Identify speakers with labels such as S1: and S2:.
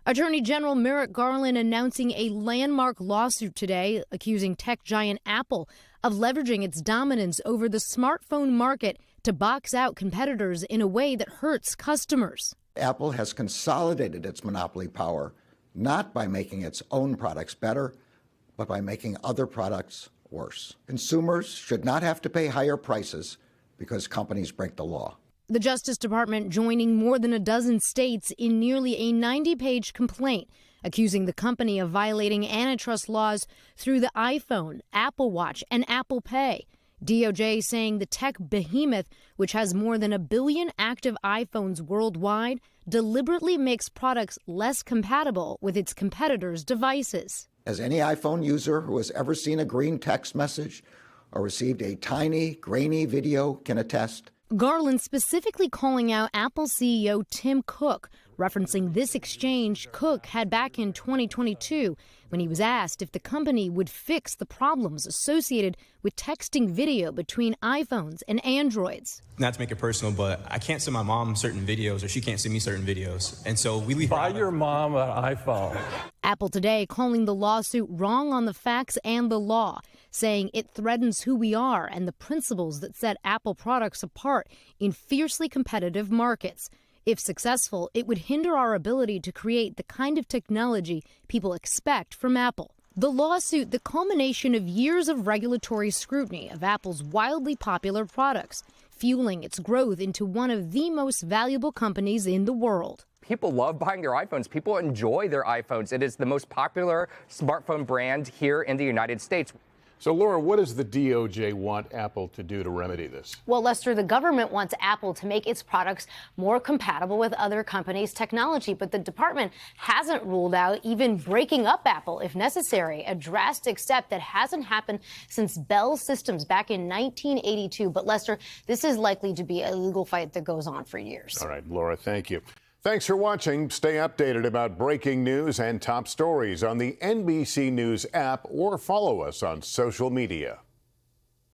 S1: Attorney General Merrick Garland announcing a landmark lawsuit today accusing tech giant Apple of leveraging its dominance over the smartphone market to box out competitors in a way that hurts customers.
S2: Apple has consolidated its monopoly power not by making its own products better, but by making other products worse. Consumers should not have to pay higher prices because companies break the law.
S1: The Justice Department joining more than a dozen states in nearly a 90-page complaint accusing the company of violating antitrust laws through the iPhone, Apple Watch, and Apple Pay. DOJ saying the tech behemoth, which has more than 1 billion active iPhones worldwide, deliberately makes products less compatible with its competitors' devices.
S2: As any iPhone user who has ever seen a green text message or received a tiny, grainy video can attest.
S1: Garland specifically calling out Apple CEO Tim Cook, referencing this exchange Cook had back in 2022 when he was asked if the company would fix the problems associated with texting video between iPhones and Androids.
S3: Not to make it personal, but I can't send my mom certain videos or she can't send me certain videos. And so we leave.
S4: Buy your mom an iPhone.
S1: Apple today calling the lawsuit wrong on the facts and the law, saying it threatens who we are and the principles that set Apple products apart in fiercely competitive markets. If successful, it would hinder our ability to create the kind of technology people expect from Apple. The lawsuit, the culmination of years of regulatory scrutiny of Apple's wildly popular products, fueling its growth into one of the most valuable companies in the world.
S5: People love buying their iPhones. People enjoy their iPhones. It is the most popular smartphone brand here in the United States.
S4: So, Laura, what does the DOJ want Apple to do to remedy this?
S6: Well, Lester, the government wants Apple to make its products more compatible with other companies' technology, but the department hasn't ruled out even breaking up Apple if necessary, a drastic step that hasn't happened since Bell Systems back in 1982. But, Lester, this is likely to be a legal fight that goes on for years.
S4: All right, Laura, thank you. Thanks for watching. Stay updated about breaking news and top stories on the NBC News app or follow us on social media.